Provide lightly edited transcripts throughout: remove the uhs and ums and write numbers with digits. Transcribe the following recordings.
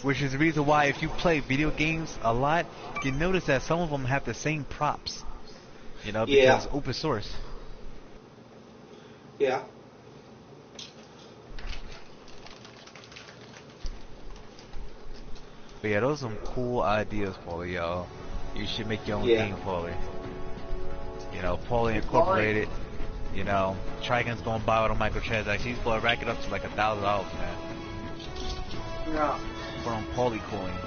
Which is the reason why if you play video games a lot, you notice that some of them have the same props. You know, because Yeah. open source. Yeah. But yeah, those are some cool ideas, Paulie, yo. You should make your own game, Paulie. You know, Paulie Incorporated. You know, Trigon's gonna buy all the microtransactions. He's gonna rack it up to like $1,000, man. Yeah. From Paulie coins.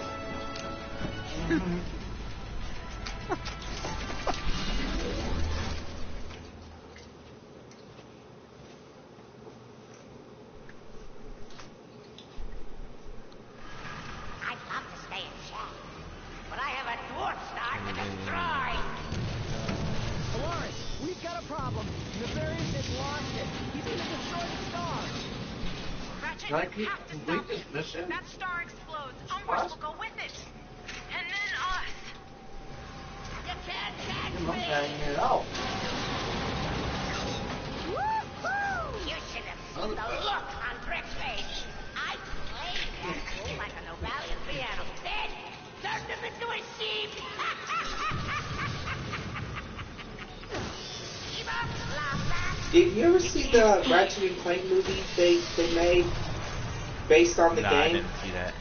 I'd love to stay and chat, but I have a dwarf star to destroy. Lawrence, we've got a problem. Nefarious has lost it. He's gonna destroy the star. Ratchet, Can I you have to complete stop this it. mission? That star explodes. Umbers will go with it. And then us. You can't catch I'm me. hanging it out. Woo-hoo! You should have seen the look on Brick's face. I played that fool like a Novalian piano. Then turned him into a sheep. Did you ever see the Ratchet and Clank movie they made based on the Nah, I game? didn't see that.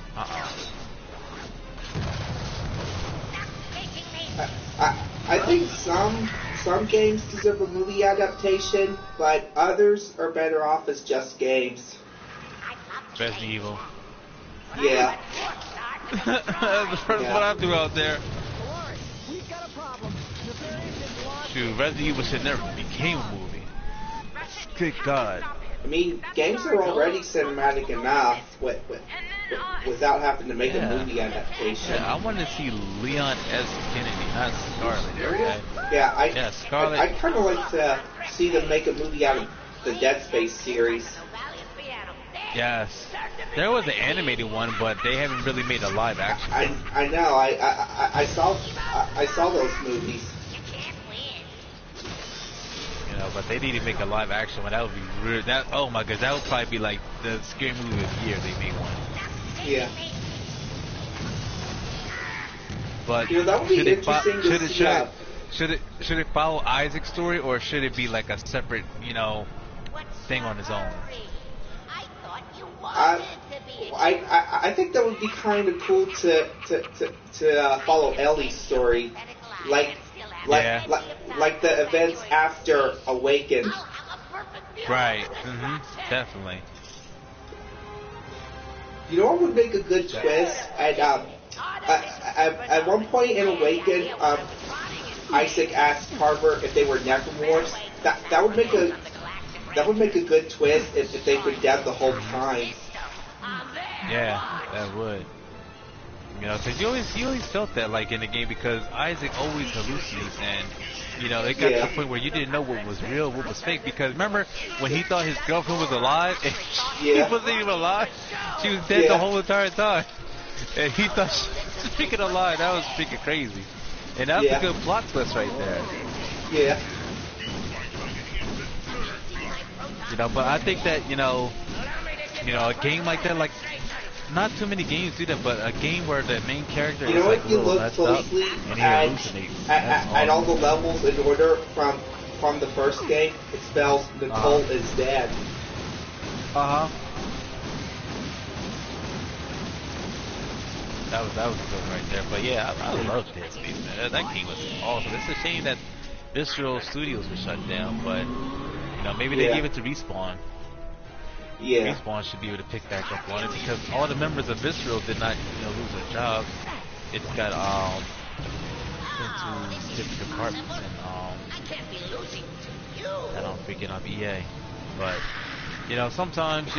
I think some games deserve a movie adaptation, but others are better off as just games. Resident Evil. Yeah. That's the first one I threw out there. Lawrence, we've got a problem. Nefarious has lost Shoot, Resident Evil should never became a movie. Good God. I mean, games are already cinematic enough without having to make a movie adaptation. Yeah, I want to see Leon S. Kennedy, not Scarlet. Okay? Yeah, Scarlet. I'd kind of like to see them make a movie out of the Dead Space series. Yes. There was an animated one, but they haven't really made a live action. I know. I saw those movies. You know, but they need to make a live action one. That would be real. That, oh my gosh, that would probably be like the scary movie of the year. They made one. Yeah. But You know, that would be interesting to see. should it follow Isaac's story, or should it be like a separate, you know, thing on its own? I think that would be kind of cool to follow Ellie's story, like the events after Awakened. Right. Definitely. You know what would make a good twist? At one point in Awakened, Isaac asked Carver if they were necromorphs. That would make a good twist if they've been dead the whole time. Yeah, that would. You know, because you always felt that like in the game, because Isaac always hallucinates, and you know it got to the point where you didn't know what was real, what was fake. Because remember when he thought his girlfriend was alive, and she wasn't even alive. She was dead the whole entire time, and he thought she was freaking alive. That was freaking crazy, and that was a good plot twist right there. Yeah. You know, but I think that you know, a game like that, like. Not too many games do that, but a game where the main character is like a little messed up and he hallucinates. At all the levels in order from the first game, it spells Nicole is dead. That was good right there. But yeah, I love Dead Space, man. That game was awesome. It's a shame that Visceral Studios was shut down, but you know maybe they gave it to Respawn. Yeah. Respawn should be able to pick back up on it because all the members of Visceral did not, lose their jobs. It got into different departments and I'm freaking up EA. But sometimes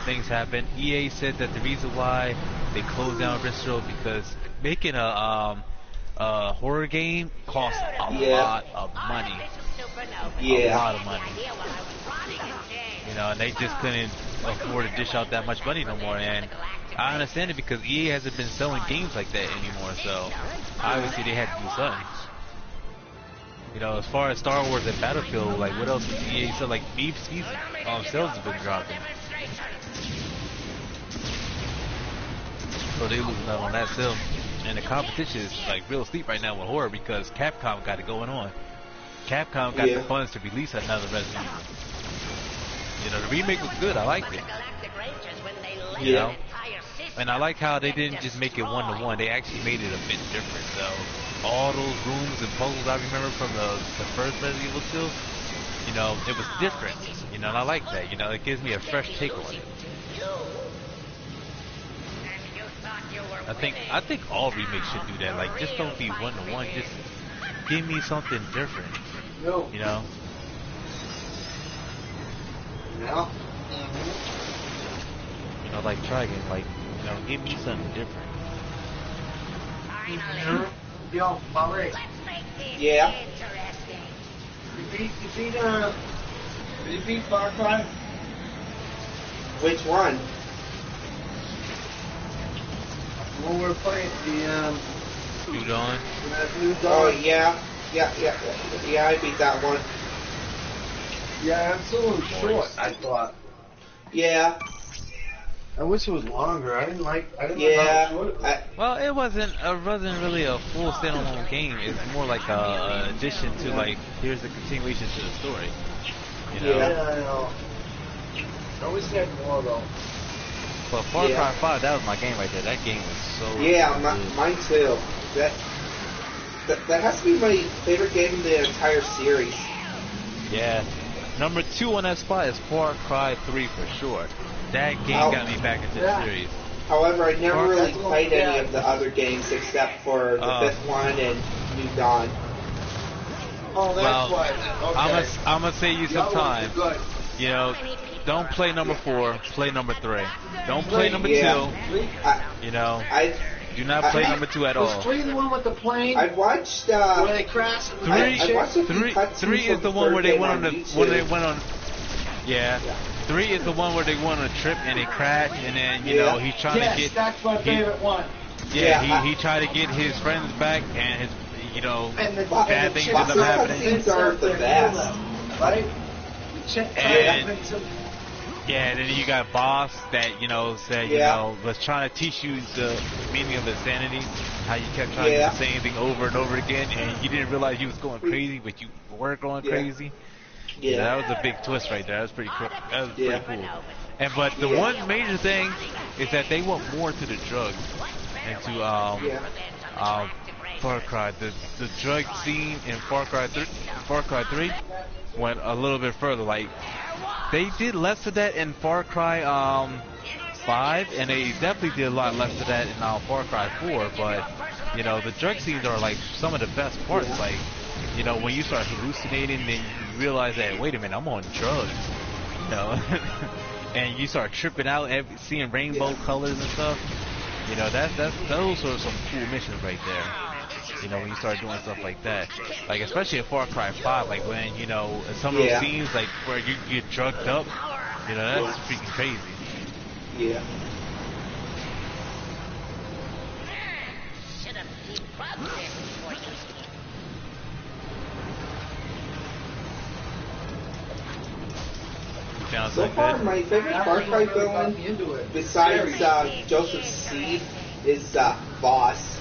things happen. EA said that the reason why they closed down Visceral because making a horror game costs a lot of money. A lot of money. And they just couldn't afford to dish out that much money no more. And I understand it because EA hasn't been selling games like that anymore. So obviously they had to do something. As far as Star Wars and Battlefield, like what else is EA sell? Like Beef season sales have been dropping. so they losing out on that still. And the competition is like real steep right now with horror because Capcom got it going on. Capcom got the funds to release another Resident Evil. You know, the remake was good. I liked it. You know, and I like how they didn't just make it 1-to-1. They actually made it a bit different. So all those rooms and puzzles I remember from the first Resident Evil 2, you know, it was different. You know, and I like that. You know, it gives me a fresh take on it. I think all remakes should do that. Like, just don't be 1-to-1. Just give me something different. No. You know. Yeah. You know, like try again. Like, you know, give me something different. Yo, Molly. Yeah. You beat Far Cry? Which one? When we're playing the New Dawn. New Dawn. Oh yeah, I beat that one. Yeah, it's a little short, I thought. Yeah. I wish it was longer. I didn't like how short it was. Well, it wasn't really a full standalone game. It's more like a addition to like here's the continuation to the story. You know? Yeah, I know. I wish they had more though. But Far Cry 5, that was my game right there. That game was so good. Mine too. That has to be my favorite game in the entire series. Yeah. Number 2 on that spot is Far Cry 3 for sure. That game got me back into the series. However, I never really played any of the other games except for the fifth one and New Dawn. Oh, that's why. Okay. I'm gonna save you some time. You know, don't play number 4. Play number 3. Don't play number 2. You know, do not play number 2 at all. Was 3 the one with the plane? I watched. Where they crashed. 3 is the one where they went on. Yeah. 3 is the one where they went on a trip and they crashed, and then you know he's trying to get. That's my favorite one. Yeah, he tried to get his friends back, and his bad things end up happening. Things are the best, right? And yeah, then you got Boss that said was trying to teach you the meaning of insanity, how you kept trying to do the same thing over and over again, and you didn't realize you was going crazy, but you were going crazy. Yeah, that was a big twist right there. That was pretty cool. That was pretty cool. And but the one major thing is that they went more to the drugs and to Far Cry. The drug scene in Far Cry 3 went a little bit further. Like they did less of that in Far Cry 5, and they definitely did a lot less of that in Far Cry 4. But you know, the drug scenes are like some of the best parts. Like, you know, when you start hallucinating, then you realize that, wait a minute, I'm on drugs, you know, and you start tripping out, seeing rainbow colors and stuff. You know, those are some cool missions right there. You know, when you start doing stuff like that, like especially in Far Cry 5, like when some of those scenes like where you get drugged up, you know, that's freaking crazy. Yeah. So far, my favorite Far Cry villain, besides Joseph Seed, is Boss.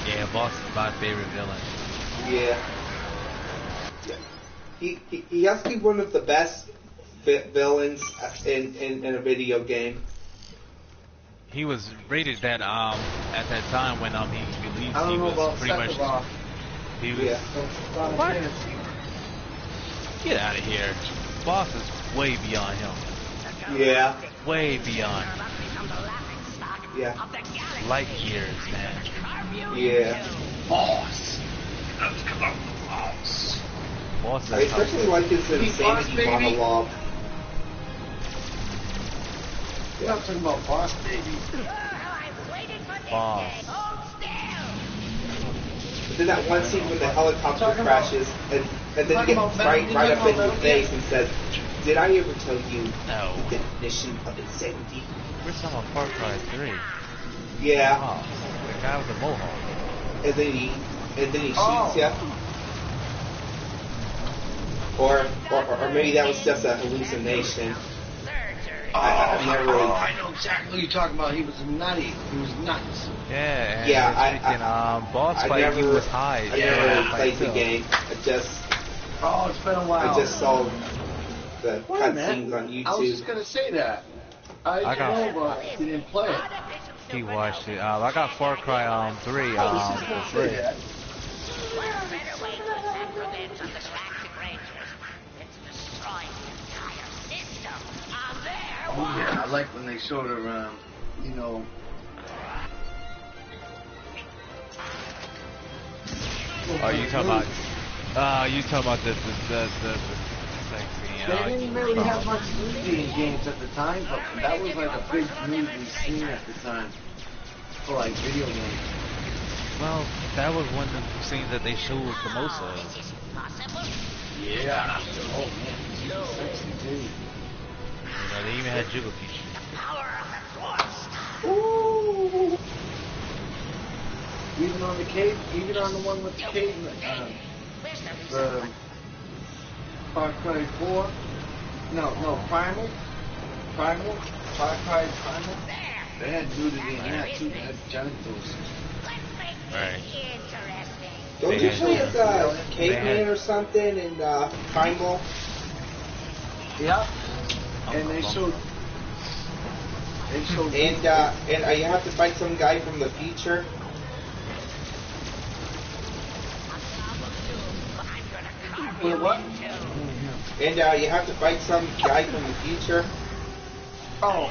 Yeah, Boss is my favorite villain. Yeah. He has to be one of the best villains in a video game. He was rated that at that time when he released. I don't know about pretty much. He was. What? Get out of here. Boss is way beyond him. Yeah. Way beyond. Yeah. Light years, man. Yeah. Boss. Let's come up, Boss. Boss is I especially like his insanity monologue. Yeah, I'm talking about Boss, baby. Boss. But then that one scene when the helicopter crashes, and then he gets right up in your face and says, "Did I ever tell you the definition of insanity?" We're talking about Far Cry 3. Yeah. Oh, the guy with the mohawk. And then he shoots you. Or maybe that was just a hallucination. I've never really. I know exactly what you're talking about. He was nutty. He was nuts. Yeah, and Yeah, his freaking boss fight, he was high. I never really played the game. Oh, it's been a while. I just saw the Wait a minute. cutscenes on I was YouTube. just gonna say that. I didn't know, but he didn't play it. He watched it. I got Far Cry 3 I was just gonna for say free. that. Well, better wait till that revenge on the Galactic Rangers. It's destroying the entire system on their Oh yeah, I like when they showed around. You know. Oh, you talking about the sexy, They didn't really have much nudity in games at the time, but that was like a big nudity scene at the time for like video games. Well, that was one of the scenes that they showed the most of. This isn't possible. Yeah. Oh man, she's sexy too. You know, they even had Jiggle Peach. The power of the Force. Ooh. Even on the cave, even on the one with the cave, Where's the the Far Cry 4. No, Primal, Far Cry Primal. They had nudity in that too. They had genitals. Let's make this Right. interesting. Don't They you had- play as they Caveman had- or something in Primal? Yep. And they showed. And you have to fight some guy from the future. Wait, what? And you have to fight some guy from the future. Oh.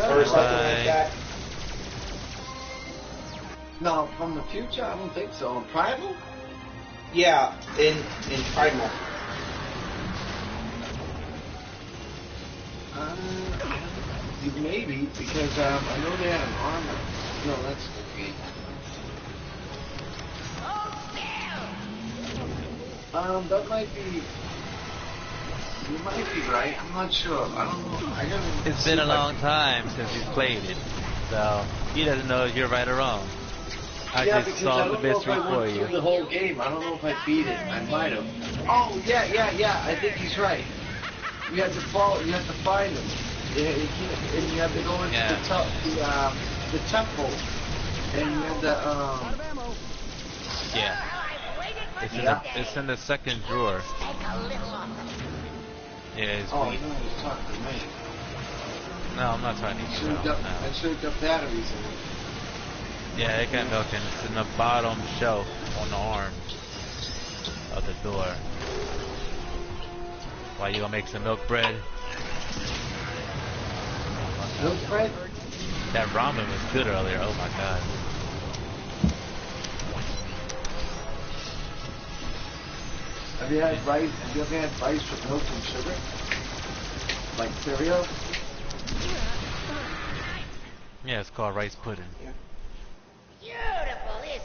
Or something like that. No, from the future, I don't think so. Primal? Yeah, in Primal. Maybe, because I know they had an armor. No, that's okay. That might be. You might be right. I'm not sure. I don't know. I gotta. It's been a long time since he's played it, so he doesn't know if you're right or wrong. I Yeah, just because I solved the don't know if mystery I for went you. through the whole game. I don't know if I beat it. I might have. Oh yeah. I think he's right. You have to follow. You have to find him. Yeah, you can't, and you have to go into Yeah. the temple, and you have to Out of ammo. Yeah. It's in the second drawer. Yeah, it's Oh, weak. no, he's talking to me. No, I'm not talking to you. No. I should have got batteries in it. Yeah, it got milk and it's in the bottom shelf on the arm of the door. Why, you gonna make some milk bread? Milk bread? That ramen was good earlier. Oh my god. Have you had rice? Have you ever had rice with milk and sugar? Like cereal? Yeah, it's called rice pudding.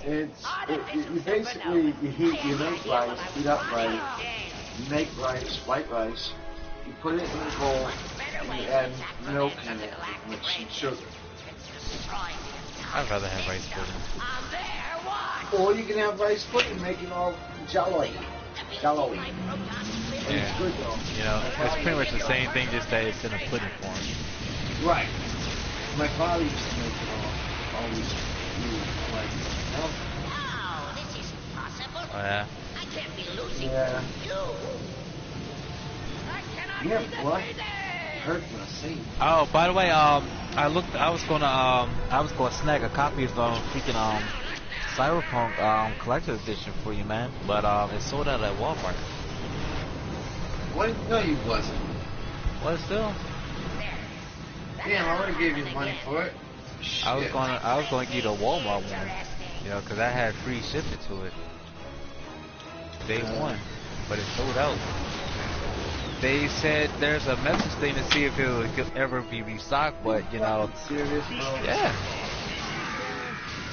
You basically, you make rice, heat up rice, you make rice, white rice, you put it in a bowl, and you add milk in it with some sugar. I'd rather have rice pudding. Or you can have rice pudding, make it all jello-y. Jello-y. And Yeah. it's good though. You know, it's pretty much the same thing, just that it's in a pudding form. Right. My father used to make it all, always like, Oh, this isn't possible. Oh yeah? I can't be losing yeah. you. I cannot Yeah, be what? defeated. Hurt when I see. Oh, by the way, I was gonna snag a copy of freaking Cyberpunk collector's edition for you, man. But it's sold out at Walmart. What? No, you wasn't. What still? Damn, I would have gave you money for it. I was Shit. gonna get a Walmart one, you know, 'cause I had free shipping to it. Day one, but it sold out. They said there's a message thing to see if it could ever be restocked, but you know, Serious, bro? yeah.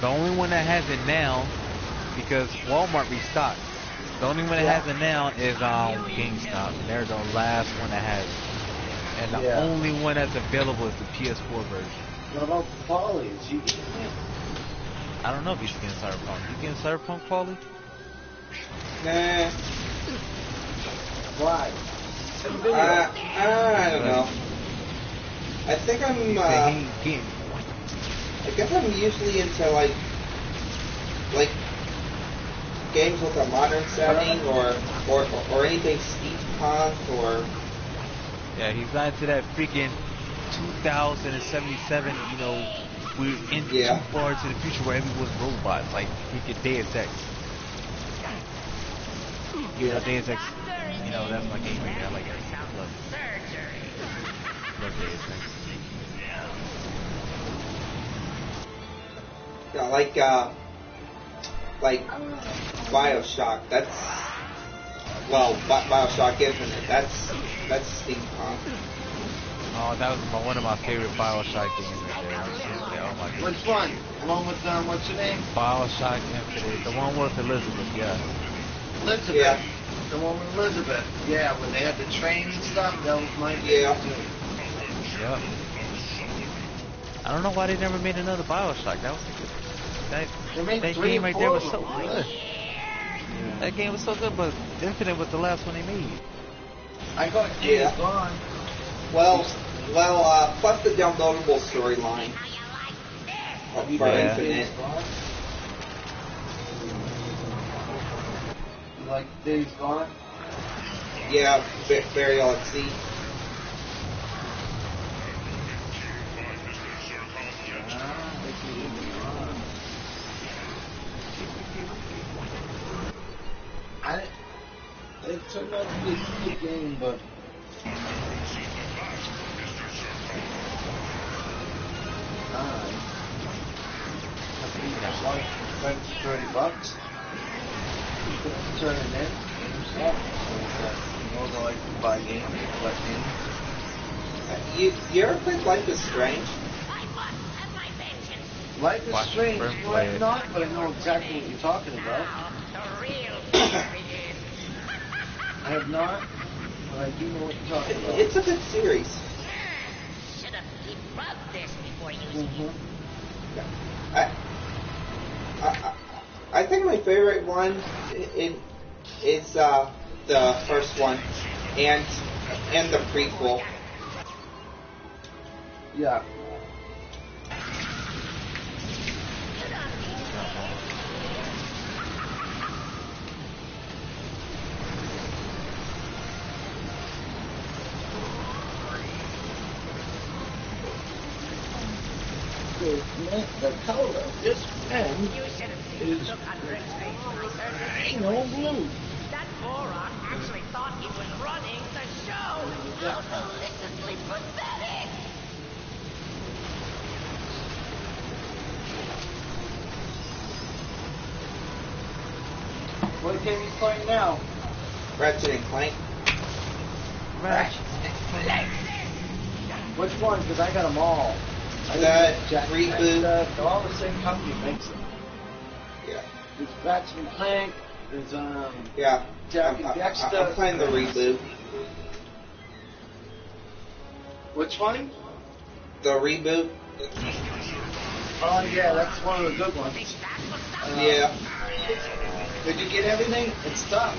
The only one that has it now, because Walmart restocked. The only one that has it now is GameStop, and they're the last one that has it. And the only one that's available is the PS4 version. What about Polly? Is he getting it? I don't know if he's getting Cyberpunk. You getting Cyberpunk, Paulie? Nah. Why? in the video. I don't know. I think I'm. I guess I'm usually into like games with a modern setting or anything steampunk or. Yeah, he's not into that freaking 2077. You know, we're in too far into the future where everyone's robots, like freaking Deus Ex. You know, Deus Ex. You know, that's my game right there. I like it. Love Deus Ex. Yeah, like BioShock. That's BioShock Infinite. That's steampunk. Oh, that was one of my favorite BioShock games right there. Oh my god. Which one? The one with what's your name? BioShock Infinite. The one with Elizabeth. Yeah. Elizabeth. Yeah. The one with Elizabeth. Yeah, when they had the train and stuff. That was my Yeah. Yep. I don't know why they never made another BioShock. That was that game right there was so good. That game was so good, but Infinite was the last one they made. I got Days Gone. Well, plus the downloadable storyline for Infinite. You like Days Gone? Yeah, very all at sea. It turned out to be a good game, but spent $30. Turn it in. Although I can buy games, collect games. You ever played Life is Strange? Life is Strange. You have not, but I know exactly what you're talking about. I have not, but I do know what you're talking about. It's a good series. Should have debugged this before you. I think my favorite one is the first one and the prequel. Yeah. The color of this pen is no blue. That moron actually thought he was running the show. How deliciously pathetic. What game are you playing now? Ratchet and Clank. Ratchet. Which one? Because I got them all. The reboot. They're all the same company makes them. Yeah. There's Ratchet and Clank. There's Yeah. Jack and Dexter. I'm playing the reboot. Which one? The reboot. Oh yeah, that's one of the good ones. Yeah. Did you get everything? It's tough.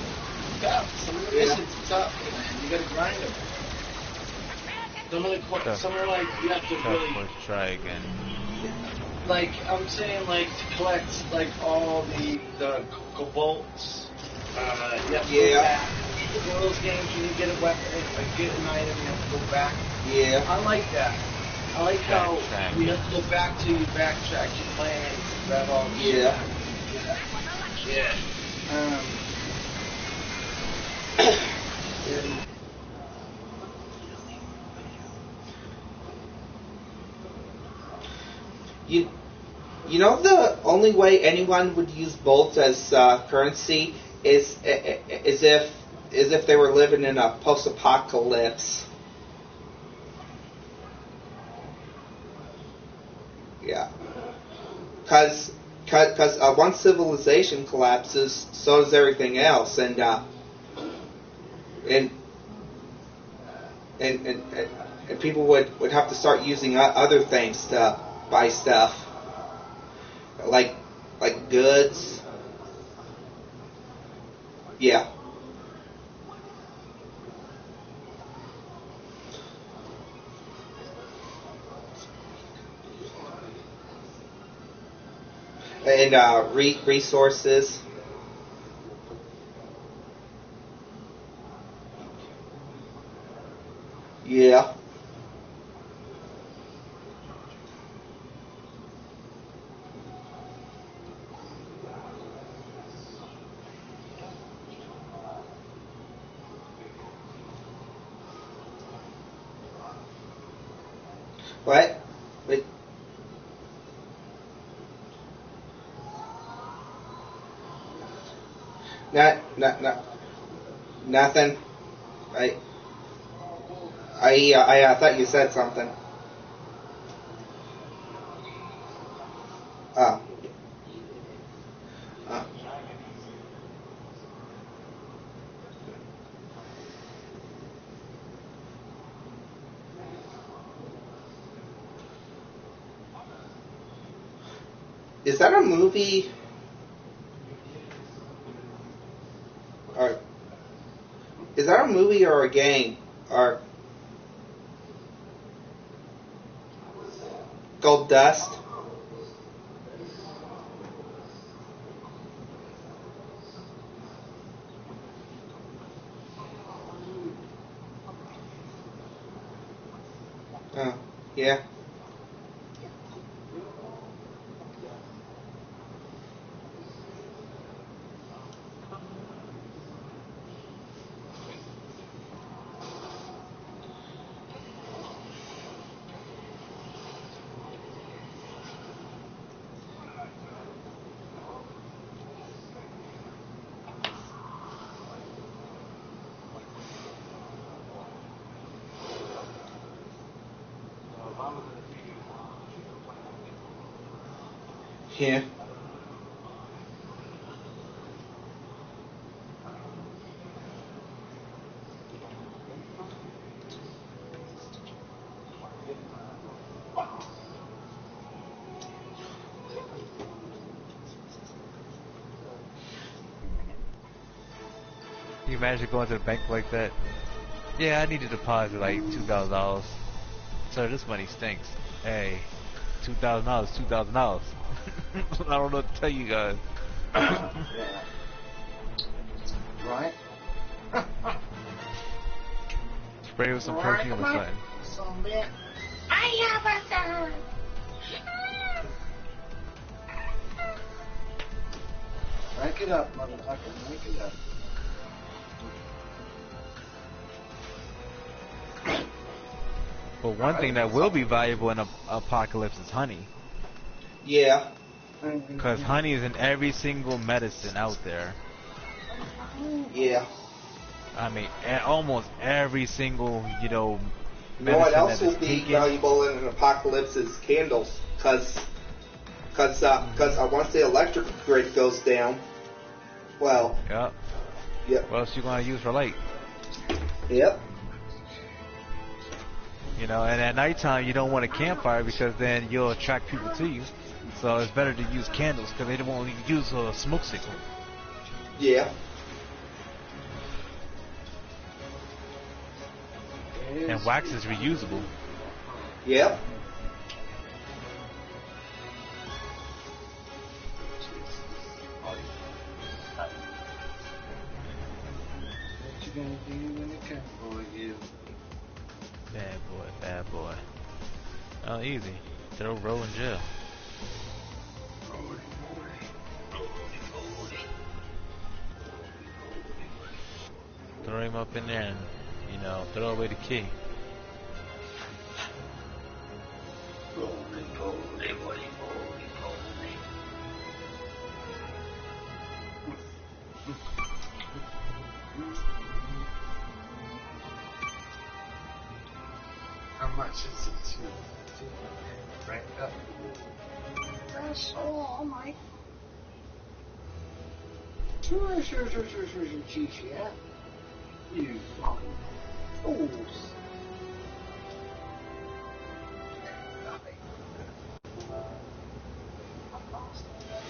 Tough. Some of the missions are tough, man. You gotta grind them. Some of like you have to really try again. like I'm saying like to collect like all the cobalts. You have to go back. One of those games when you get a weapon, get an item, you have to go back. Yeah. I like that. I like how you have to go back to your backtrack your plan, grab all the shit. Yeah. You know the only way anyone would use bolts as currency is if they were living in a post-apocalypse. Yeah. Because once civilization collapses, so does everything else, and people would have to start using other things to buy stuff, like goods. And resources. Yeah. What? Wait. Not, nothing. I thought you said something. Oh. Uh. Is that a movie? Or is that a movie or a game? Or Gold Dust? Oh, yeah. Yeah. Can you imagine going to the bank like that? Yeah, I need to deposit like $2,000. Sir, this money stinks. Hey, $2,000, $2,000. I don't know what to tell you guys. Yeah. Right? Spray with some perfume or something. Some bit. I have a gun. Rank it up, motherfucker. Rank it up. But one thing that will be valuable in an apocalypse is honey. Yeah. Because honey is in every single medicine out there. Yeah. I mean, almost every single, You know medicine what else that will is be taken. valuable in an apocalypse is candles, because once the electric grid goes down, well, Yep. yep, What else you gonna use for light? yep, You know, and at nighttime you don't want a campfire because then you'll attract people to you. So it's better to use candles because they won't use a smoke signal. yeah, And wax is reusable. yep. What you gonna do when the cowboy you? Bad boy. Oh, easy. Throw Roe in jail. Throw him up in there and, throw away the key. How much is it to rank up? That's all, Mike. Sure, cheese, yeah. You fucking fools.